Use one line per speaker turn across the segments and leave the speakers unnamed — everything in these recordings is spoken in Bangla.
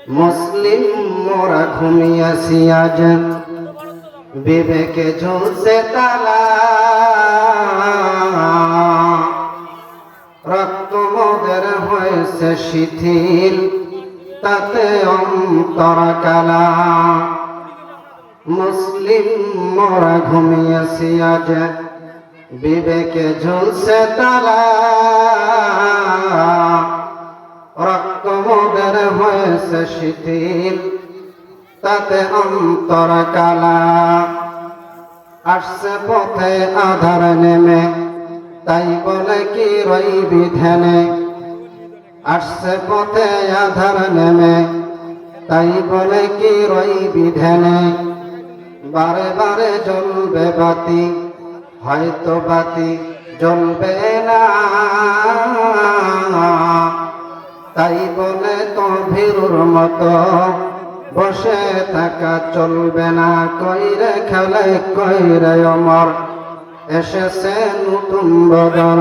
মুসলিম মোরা ঘুমিয়াছি আজ, বিবেকে ঝুলছে তালা। রক্ত মোদের হয়েছে শিথিল, তাতে অন্তর কালা। মুসলিম মোরা ঘুমিয়েছি আজ, বিবেকে ঝুলছে তালা। রক্ত মোদের হয়েছে শিথিল, তাতে অন্তর কালা। আসছে পথে আধার নেমে, তাই বলে কি রইবি ধ্যানে। আসছে পথে আধার নেমে, তাই বলে কি রইবি ধ্যানে। বারে বারে জ্বলবে বাতি, হয়তো বাতি জ্বলবে না। তাই বলে তো ভীরুর মতো বসে থাকা চলবে না। কইরে খেলে কইরে অমর, এসেছে নতুন বদর।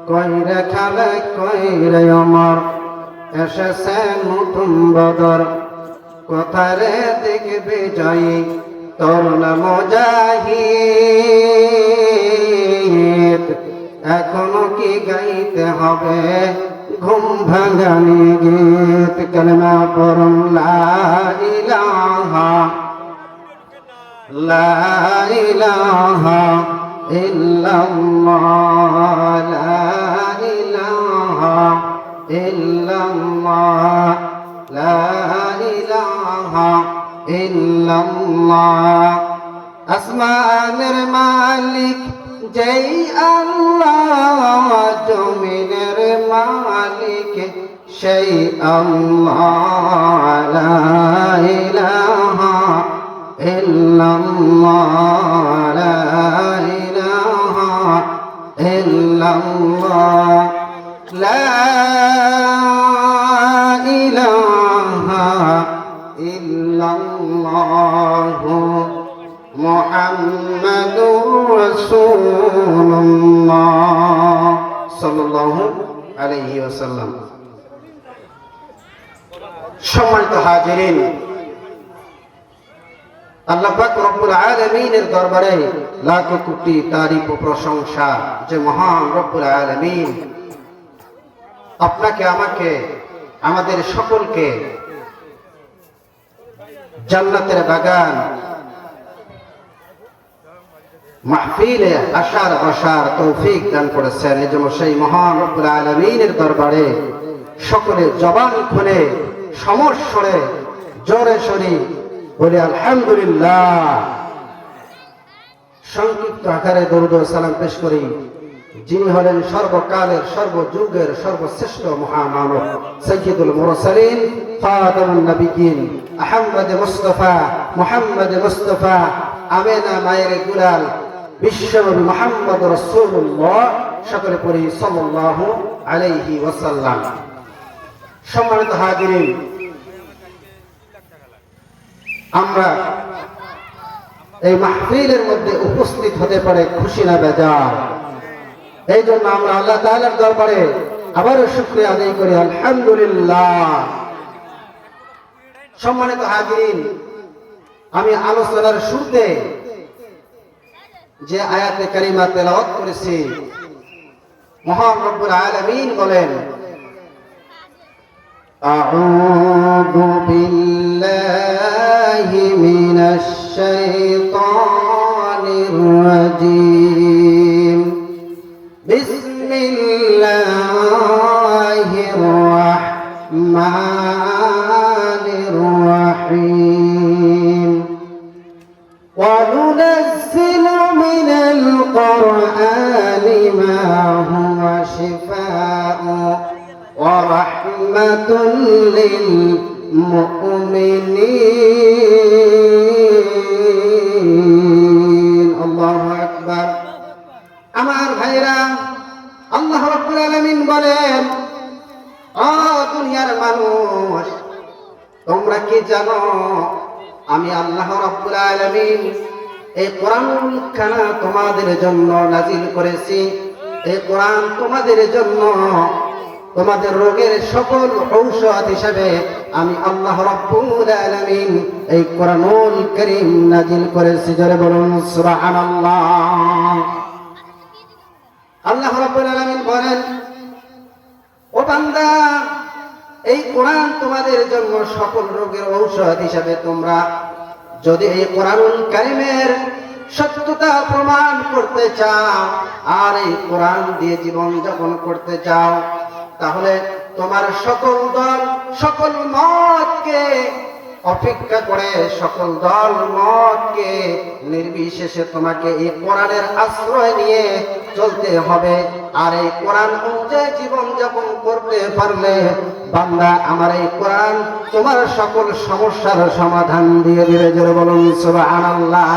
কইরে খেলে কইরে অমর, এসেছে নতুন বদর। কোথারে দেখবি জয়ী তরুণ মুজাহিদ। এখনো কি গাইতে হবে ঘুম ভাঙানি গীত। কালেমা পড়ুন লা ইলাহা লা ইলাহা ইল্লাল্লাহ, লা ইলাহা ইল্লাল্লাহ, লা ইলাহা ইল্লাল্লাহ। আসমানের মালিক যেই আল্লাহ, জমিনের মালিক সেই আল্লাহ। লা ইলাহা ইল্লাল্লাহ, লা ইলাহা ইল্লাল্লাহ, লা ইলাহা ইল্লাল্লাহ, মুহাম্মাদুর রাসূলুল্লাহ সাল্লাল্লাহু আলাইহি ওয়াসাল্লাম। সম্মানিত হাজিরিন, আল্লাহ পাক রব্বুল আলামিনের দরবারে লাখ কোটি তারিফ ও প্রশংসা যে মহান রব্বুল আলামিন আপনাকে আমাকে আমাদের সকলকে জান্নাতের বাগান মাহফিলে আসার বসার তৌফিক দান করেছেন। এই জন্য সেই মহান রব্বুল আলামিনের দরবারে সকলে জবান খুলে সমস্বরে জোরে সরি বলে আলহামদুলিল্লাহ। সংক্ষিপ্ত আকারে দরুদ ও সালাম পেশ করি যিনি হলেন সর্বকালের সর্বযুগের সর্বশ্রেষ্ঠ মহামানব সাইয়্যিদুল মুরসালিন খাতামুন নবিয়্যিন আহমদ মুস্তাফা আমেনা মায়ের দুলাল বিশ্বনবী মুহাম্মদ রাসূলুল্লাহ। সকলে পড়ি সাল্লাল্লাহু আলাইহি ওয়াসাল্লাম। সম্মানিত হাজিরিন, আমরা এই মাহফিলের মধ্যে উপস্থিত হতে পারে খুশি না বেজার। এই জন্য আমরা আল্লাহ তাআলার দরবারে আবারও শুকরিয়া আদায় করি আলহামদুলিল্লাহ। সম্মানিত হাজিরিন, আমি আলোচনার শুরুতে যে আয়াতে কারিমা তেলাওয়াত করেছি, মহান রব্বুল আলামিন বলেন আউযু বিল্লাহি মিনাশ শাইতানির রাজীম। বিসমিল্লাহির রাহমানির রাহিম। وَنُنَزِّلُ مِنَ الْقُرْآنِ مَا هُوَ شِفَاءٌ وَرَحْمَةٌ لِلْمُؤْمِنِينَ। আল্লাহু আকবার। আমার ভাইরা, আল্লাহ রাব্বুল আলামিন বলেন, ও দুনিয়ার মানুষ, তোমরা কি জানো আমি আল্লাহ রাব্বুল আলামিন এই কোরআনুল খানা তোমাদের জন্য নাজিল করেছি। এই কোরআন তোমাদের জন্য তোমাদের রোগের সকল ঔষধ হিসেবে আমি আল্লাহ রাব্বুল আলামিন এই কোরআনুল কারীম নাজিল করেছি। জোরে বলুন সুবহানাল্লাহ। আল্লাহ রাব্বুল আলামিন বলেন, ও বান্দা, এই কোরআন তোমাদের জন্য সকল রোগের ঔষধ হিসাবে তোমরা যদি এই কোরআনুল কারীমের সত্যতা প্রমাণ করতে চাও আর এই কোরআন দিয়ে জীবন যাপন করতে চাও, তাহলে তোমার সকল দল সকল মতকে অপেক্ষা করে, সকল দল মতকে নির্বিশেষে তোমাকে এই কোরআনের আশ্রয় নিয়ে চলতে হবে। আর এই কোরআন অনুযায়ী জীবন যাপন করতে পারলে বান্দা আমার এই কোরআন তোমার সকল সমস্যার সমাধান দিয়ে দিবে। জোরে বলুন সুবহানাল্লাহ।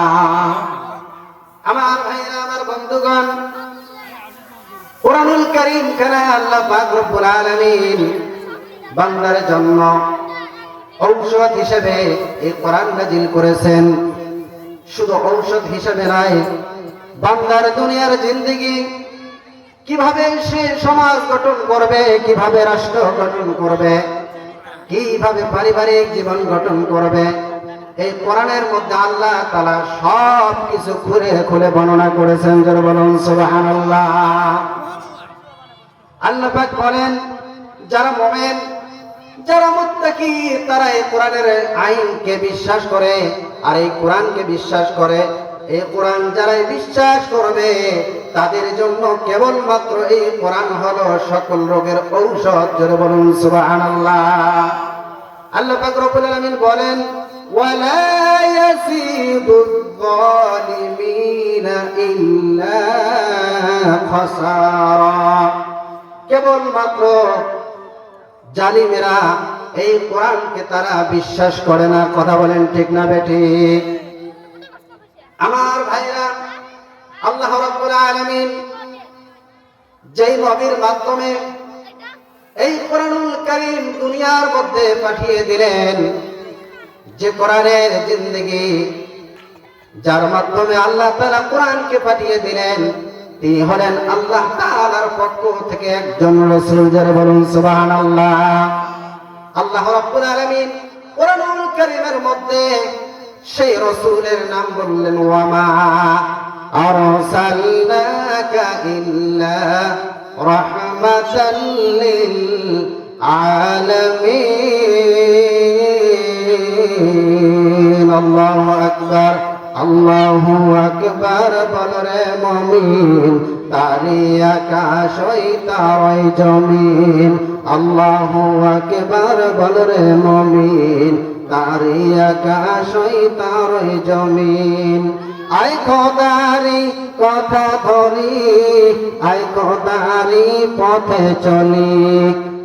আমার ভাইরা, আমার বন্ধুগণ, কোরআনুল কারীম খানা আল্লাহ পাক রব্বুল আলামিন বান্দার জন্য ঔষধ হিসেবে এই কোরআন নাজিল করেছেন। শুধু ঔষধ হিসেবে নয়, বান্দার দুনিয়ার জিন্দেগি কিভাবে সে সমাজ গঠন করবে, কিভাবে রাষ্ট্র গঠন করবে, কিভাবে পারিবারিক জীবন গঠন করবে, এই কোরআনের মধ্যে আল্লাহ তাআলা সব কিছু খুলে খুলে বর্ণনা করেছেন। যারা বলুন সুবহানাল্লাহ। আল্লাহ পাক বলেন, যারা মুমিন, যারা মুত্তাকি, তারা এই কোরআনের আইনকে বিশ্বাস করে আর এই কোরআনকে বিশ্বাস করে। এই কোরআন যারা বিশ্বাস করবে তাদের জন্য কেবলমাত্র এই কোরআন হলো সকল রোগের ঔষধ। জোরে বলুন সুবহানাল্লাহ। আল্লাহ পাক রব্বুল আলামিন বলেন, ওয়ালা ইয়াসিদুয যালিমিনা ইল্লা খাসারা। কেবলমাত্র জালিমেরা এই কোরআনকে তারা বিশ্বাস করে না। কথা বলেন ঠিক না বেঠিক? আমার ভাইরা, আল্লাহ রাব্বুল আলামিন যেই নবীর মাধ্যমে এই কোরআনুল কারীম দুনিয়ার মধ্যে পাঠিয়ে দিলেন, যে কোরআনের জিন্দেগি যার মাধ্যমে আল্লাহ তাআলা কোরআনকে পাঠিয়ে দিলেন, তিনি হলেন আল্লাহ তাআলার পক্ষ থেকে একজন রাসূল। যারা বলুন সুবহানাল্লাহ। আল্লাহ রাব্বুল আলামিন কোরআনুল কারীমের মধ্যে সেই রাসূলের নাম বললেন, ওয়া মা আরসালনাকা ইল্লা রাহমাতাল লিল আলামিন। আল্লাহু আকবার, আল্লাহু আকবার। বল রে মুমিন, তারি আকাশ ওই তারই জমিন। আল্লাহু আকবার, বল রে মুমিন, তারি আকাশ ওই তারই জমিন। আই খোদারি কথা ধরি, আই খোদারি পথে চলি,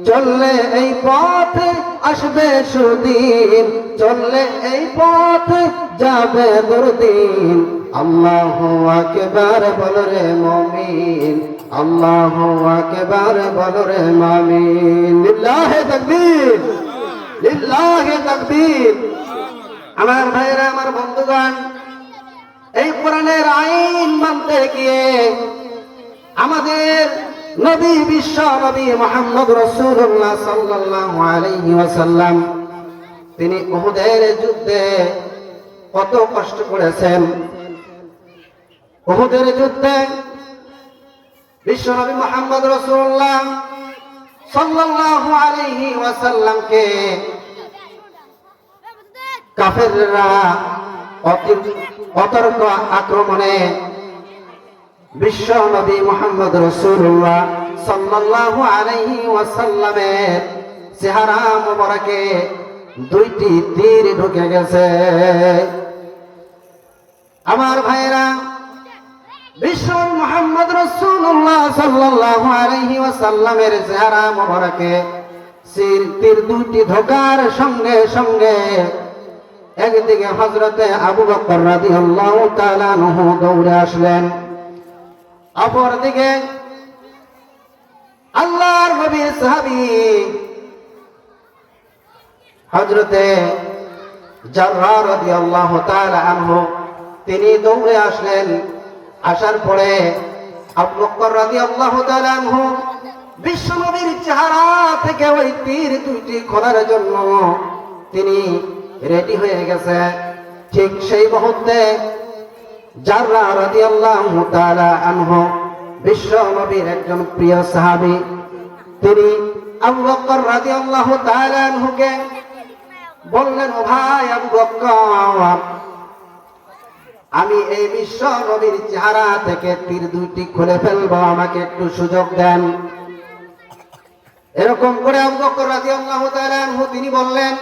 চললে এই পথে আসবে সুদিন, চললে এই পথে যাবে দুর্দিন। আল্লাহু আকবার, বল রে মুমিন, আল্লাহু আকবার, বল রে মুমিন। লিল্লাহি তাকবীর, লিল্লাহি তাকবীর। আমার ভাইরা, আমার বন্ধুগণ, এই কোরআনের আইন মানতে গিয়ে আমাদের নবী, বিশ্ব নবী মুহাম্মদ রাসূলুল্লাহ সাল্লাল্লাহু আলাইহি ওয়াসাল্লাম, তিনি উহুদের যুদ্ধে কত কষ্ট করেছেন। উহুদের যুদ্ধে বিশ্ব নবী মুহাম্মদ রাসূলুল্লাহ সাল্লাল্লাহু আলাইহি ওয়াসাল্লামকে কাফেররা অতর্ক আক্রমণে বিশ্ব নবী মুহাম্মদ রাসূলুল্লাহ সাল্লাল্লাহু আলাইহি ওয়াসাল্লামের চেহারা মোবারকে দুইটি তীর ঢুকে গেছে। আমার ভাইরা, বিশ্ব মুহাম্মদ রাসূলুল্লাহ সাল্লাল্লাহু আলাইহি ওয়াসাল্লামের চেহারা মোবারকে তীর দুইটি ঢোকার সঙ্গে সঙ্গে একদিকে হযরতে আবু বকর রাদিয়াল্লাহু তাআলা আনহু দৌড়ে আসলেন, অপরদিকে আল্লাহর নবীর সাহাবী হযরতে জাররাহ রাদিয়াল্লাহু তাআলা আনহু তিনি দৌড়ে আসলেন। আসার পরে আবু বকর রাদিয়াল্লাহু তাআলা আনহু বিশ্বনবীর চেহারা থেকে ওই তীর দুইটি খোলার জন্য তিনি রেডি হয়ে গেছে। ঠিক সেই মুহূর্তে জাররা রাদিয়াল্লাহু তাআলা আনহু বিশ্বনবীর একজন প্রিয় সাহাবী, তিনি আবু বকর রাদিয়াল্লাহু তাআলা আনহুকে বললেন, ও ভাই আবু বকর, আমি এই বিশ্ব নবীর চেহারা থেকে তীর দুইটি খুলে ফেলবো, আমাকে একটু সুযোগ দেন। এরকম করে আবু বকর রাদিয়াল্লাহু তাআলা আনহু তিনি বললেন,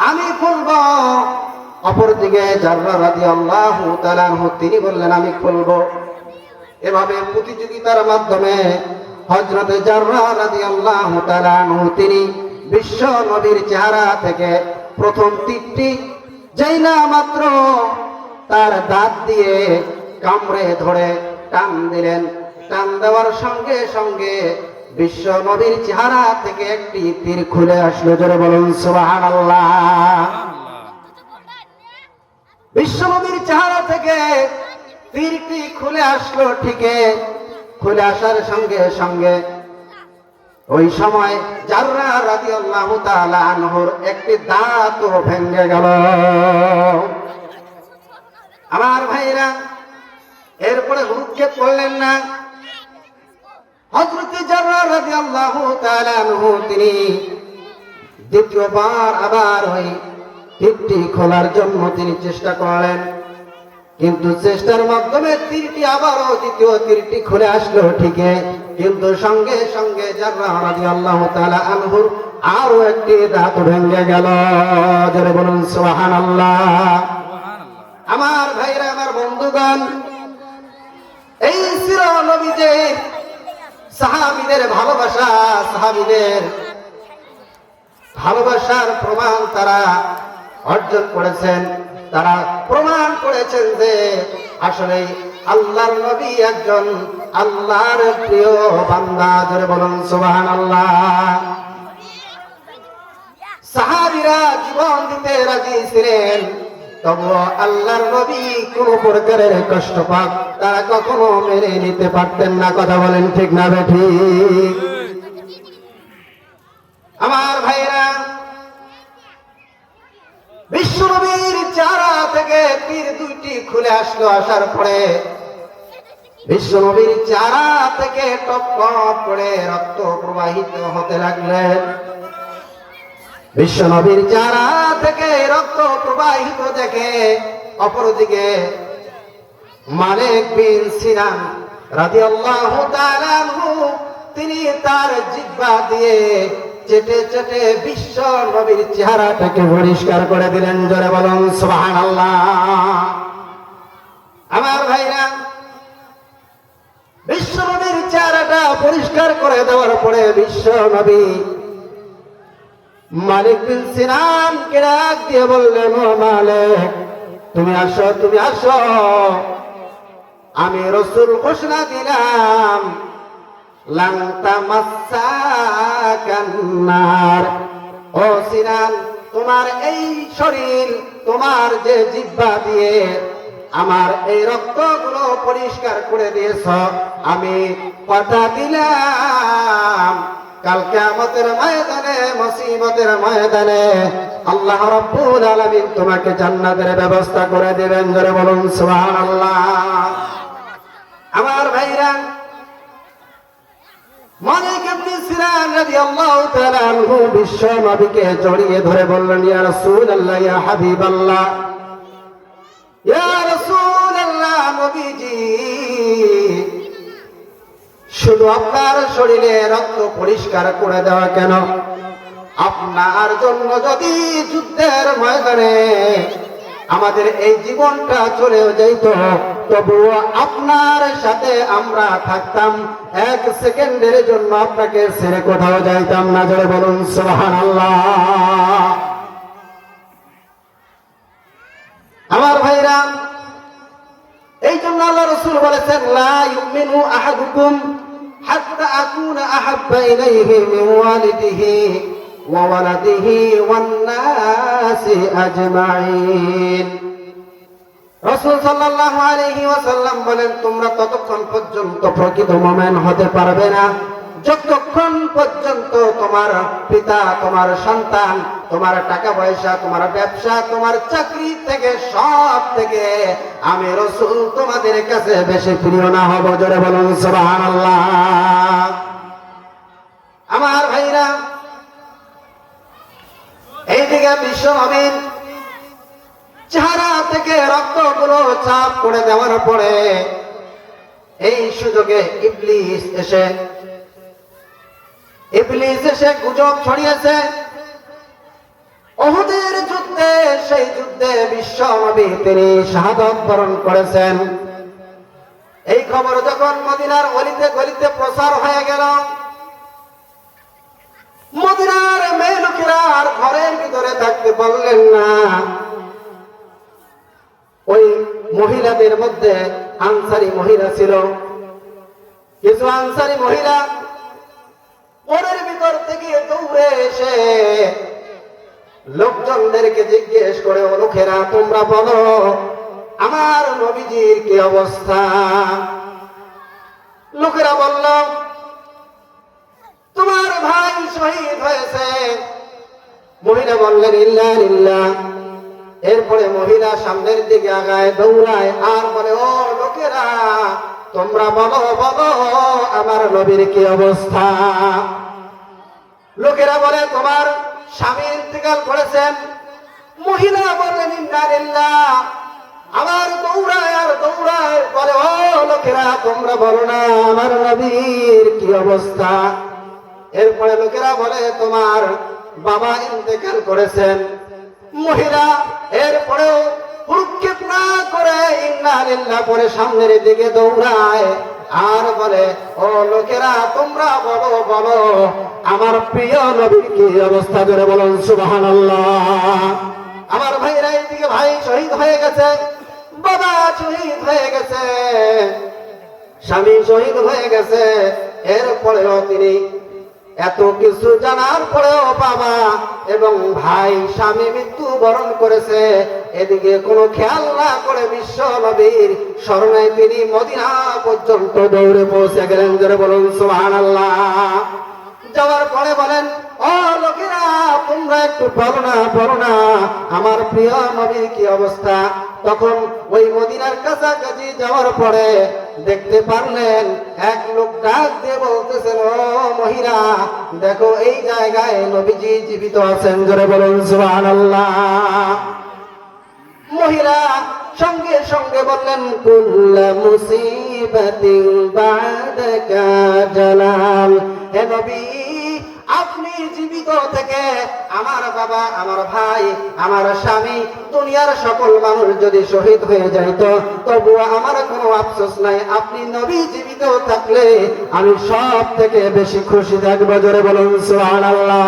আমি খুলবো। অপরদিকে জাররা রাদিয়াল্লাহু তাআলা আনহু তিনি বললেন, আমি খুলবো। এভাবে প্রতিযোগিতার মাধ্যমে হযরত জাররা রাদিয়াল্লাহু তাআলা আনহু তিনি বিশ্ব নবীর চেহারা থেকে প্রথম তীরটি যেই না মাত্র তার দাঁত দিয়ে কামড়ে ধরে টান দিলেন, টান দেওয়ার সঙ্গে সঙ্গে বিশ্ব নবীর চেহারা থেকে একটি তীর খুলে আসলো। জোরে বলুন সুবহানাল্লাহ। বিশ্ব নবীর চেহারা থেকে তীরটি খুলে আসলো। ঠিকই খুলে আসার সঙ্গে সঙ্গে ওই সময় জাররা রাদিয়াল্লাহু তাআলা আনহুর একটি দাঁতও ভেঙে গেল। আমার ভাইরা, এরপরে ভ্রুক্ষেপ করলেন না। হযরত জাররা রাদিয়াল্লাহু তাআলা আনহু তিনি দ্বিতীয়বার আবার ওই তীরটি খোলার জন্য তিনি চেষ্টা করলেন, কিন্তু চেষ্টার মাধ্যমে তীরটি আবারও দ্বিতীয় তীরটি খুলে আসলো। ঠিকই কিন্তু সঙ্গে সঙ্গে জাররা রাদিয়াল্লাহু তাআলা আনহুর আরো একটি দাঁত ভেঙে গেল। যারা বলুন সুবহানাল্লাহ। আমার ভাইরা, আমার বন্ধুগণ, এই ছিল নবীদের সাহাবীদের ভালোবাসা, সাহাবীদের ভালোবাসার প্রমাণ তারা অর্জন করেছেন। তারা প্রমাণ করেছেন যে আসলে আল্লাহর নবী একজন আল্লাহর প্রিয় বান্দা। জোরে বলুন সুবহানাল্লাহ। সাহাবীরা জীবন দিতে রাজি ছিলেন, তবুও আল্লাহর নবী কোন প্রকারের কষ্ট পাক তারা কখনো মেনে নিতে পারতেন না। কথা বলেন ঠিক না বেঠিক? আমার ভাইরা, বিশ্বনবীর চেহারা থেকে তীর দুইটি খুলে আসলো। আসার পরে বিশ্বনবীর চেহারা থেকে টপ টপ করে রক্ত প্রবাহিত হতে লাগলেন। বিশ্বনবীর চেহারা থেকে রক্ত প্রবাহিত দেখে অপরদিকে মালিক বিন সিনান রাদিয়াল্লাহু তাআলা আনহু তিনি তার জিহ্বা দিয়ে চেটে চেটে বিশ্ব নবীর চেহারাটাকে পরিষ্কার করে দিলেন। জোরে বলুন সুবহানাল্লাহ। আমার ভাইরা, বিশ্ব নবীর চেহারাটা পরিষ্কার করে দেওয়ার পরে বিশ্ব নবী মালিক বিন সিনানকে ডাক দিয়ে বললেন, ও মালিক, তুমি আসো, তুমি আসো। আমি রাসূল ঘোষণা দিলাম, লান তামাসসাকান নার। ও সিনান, তোমার এই শরীর, তোমার যে জিহ্বা দিয়ে আমার এই রক্তগুলো পরিষ্কার করে দিয়েছ, আমি কথা দিলাম কাল কিয়ামতের ময়দানে, মুসিবতের ময়দানে আল্লাহ রাব্বুল আলামিন তোমাকে জান্নাতের ব্যবস্থা করে দিবেন। জোরে বলুন সুবহানাল্লাহ। আমার ভাইরা, মালিক ইবনে সিনান রাদিয়াল্লাহু তাআলা আনহু বিশ্ব নবীকে জড়িয়ে ধরে বললেন, ইয়া রাসূলুল্লাহ, ইয়া হাবিবাল্লাহ, ইয়া রাসূলুল্লাহ, নবীজি, শুধু আপনার শরীরে রক্ত পরিষ্কার করে দেওয়া কেন? আপনার জন্য যদি যুদ্ধের ময়দানে আমাদের এই জীবনটা চলেও যেত, তবুও আপনার সাথে আমরা থাকতাম, এক সেকেন্ডের জন্য আপনাকে ছেড়ে কোথাও যাইতাম না। জোরে বলুন সুবহানাল্লাহ। আমার ভাইরা, এই জন্য আল্লাহ রাসূল বলেছেন, লা ইউমিনু আহাদুকুম হাত্তা আকুনা আহাব্বা ইলাইহি মিন ওয়ালিদিহি ওয়া ওয়ালাদিহি ওয়ান নাসি আজমাইন। রাসূল সাল্লাল্লাহু আলাইহি ওয়াসাল্লাম বলেন, তোমরা ততক্ষণ পর্যন্ত প্রকৃত মুমিন হতে পারবে না যতক্ষণ পর্যন্ত তোমার পিতা, তোমার সন্তান, তোমার টাকা পয়সা, তোমার ব্যবসা, তোমার চাকরি থেকে সব থেকে আমি রাসূল তোমাদের কাছে বেশি প্রিয় না হব। জোরে বলুন সুবহানাল্লাহ। আমার ভাইরা, এইদিকে বিশ্ব নবীর চেহারা থেকে রক্তগুলো চাপ করে দেওয়ার পরে এই সুযোগে ইবলিস এসে গুজব ছড়িয়েছে উহুদের যুদ্ধে। সেই যুদ্ধে বিশ্ব নবী তিনি শাহাদাত বরণ করেছেন। এই খবর যখন মদিনার অলিতে গলিতে প্রচার হয়ে গেল, মদিনার মেয়ে লোকেরা আর ঘরের ভিতরে থাকতে পারলেন না। ওই মহিলাদের মধ্যে আনসারী মহিলা ছিল। কিছু আনসারী মহিলা ঘরের ভিতর থেকে দৌড়ে এসে লোকজনদেরকে জিজ্ঞেস করে, ও লোকেরা তোমরা বলো আমার নবীজির কি অবস্থা? লোকেরা বলল, তোমার ভাই শহীদ হয়েছে। মহিলা বললেন, ইল্লা লিল্লাহ। এরপরে মহিলা সামনের দিকে আগায়, দৌড়ায় আর বলে, ও লোকেরা তোমরা বলো বলো আমার নবীর কি অবস্থা? লোকেরা বলে, তোমার স্বামী ইন্তেকাল করেছেন। মহিলা বললেন, ইন্না লিল্লাহ। আবার দৌড়ায় আর দৌড়ায় বলে, ও লোকেরা তোমরা বলো না আমার নবীর কি অবস্থা? এরপরে লোকেরা বলে, তোমার বাবা ইন্তেকাল করেছেন। মহিলা এরপরেও ভ্রুক্ষেপ না করে ইন্না লিল্লাহ পরে সামনের দিকে দৌড়ায় আর বলে, ও লোকেরা তোমরা বলো বলো আমার প্রিয় নবীর কি অবস্থা? করে বলুন সুবহানাল্লাহ। আমার ভাইরা, এইদিকে ভাই শহীদ হয়ে গেছে, বাবা শহীদ হয়ে গেছে, স্বামী শহীদ হয়ে গেছে। এরপরেও তিনি এত কিছু জানার পরেও বাবা এবং ভাই স্বামী মৃত্যুবরণ করেছে, এদিকে কোনো খেয়াল না করে বিশ্ব নবীর স্মরণে তিনি মদিনা পর্যন্ত দৌড়ে পৌঁছে গেলেন। জোরে বলুন সুবহানাল্লাহ। যাওয়ার পরে বলেন, ও লোকেরা তোমরা একটু বলো না আমার প্রিয় নবীর কি অবস্থা? তখন ওই মদিনার কাছাকাছি যাওয়ার পরে দেখতে পারলেন এক লোক ডাক দিয়ে বলতেছেন, ও মহিলা দেখো এই জায়গায় নবীজি জীবিত আছেন। জোরে বলুন সুবহানাল্লাহ। মহিলা সঙ্গে সঙ্গে বললেন, কুল্লা মুসিবাতিন বাদাকা জালাল। হে নবী, আপনি জীবিত থেকে আমার বাবা, আমার ভাই, আমার স্বামী, দুনিয়ার সকল মানুষ যদি শহীদ হয়ে যাইত তবুও আমার কোনো আফসোস নাই। আপনি নবী জীবিত থাকলে আমি সব থেকে বেশি খুশি থাকবো। জোরে বলুন সুবহানাল্লাহ।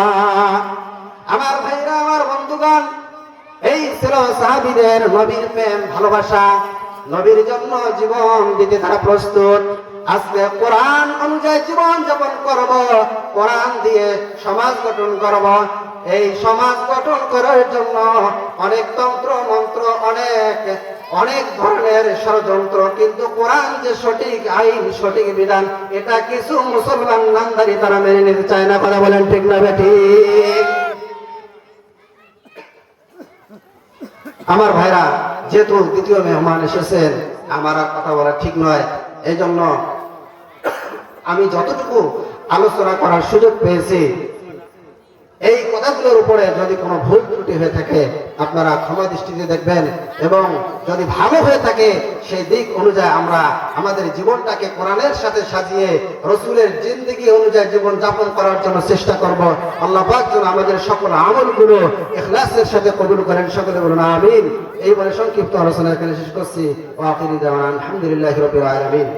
আমার ভাইরা, আমার বন্ধুগণ, এই ছিল সাহাবীদের নবীর প্রেম, ভালোবাসা। নবীর জন্য জীবন দিতে তারা প্রস্তুত। আজকে কোরআন অনুযায়ী জীবন যাপন করব, কোরআন দিয়ে সমাজ গঠন করব। এই সমাজ গঠন করার জন্য অনেক তন্ত্র মন্ত্র, অনেক ধরনের ষড়যন্ত্র, কিন্তু কোরআন যে সঠিক আইন, সঠিক বিধান, এটা কিছু মুসলমান নামধারী তারা মেনে নিতে চায় না। কথা বলেন ঠিক না ঠিক? আমার ভাইরা, যেহেতু দ্বিতীয় মেহমান এসেছেন, আমার আর কথা বলা ঠিক নয়। এই জন্য আমি যতটুকু আলোচনা করার সুযোগ পেয়েছি, এই কথাগুলোর উপরে যদি কোনো ভুল ত্রুটি হয়ে থাকে আপনারা ক্ষমা দৃষ্টিতে দেখবেন, এবং যদি ভালো হয়ে থাকে সেই দিক অনুযায়ী আমরা আমাদের জীবনটাকে কোরআনের সাথে সাজিয়ে রসুলের জিন্দেগি অনুযায়ী জীবন যাপন করার জন্য চেষ্টা করব। আল্লাহ পাক যেন আমাদের সকল আমলগুলো ইখলাসের সাথে কবুল করেন। সকলে বলুন আমিন। এই বলে সংক্ষিপ্ত আলোচনা এখানে শেষ করছি। ওয়া আখিরু দাওয়ানা আলহামদুলিল্লাহি রাব্বিল আলামিন।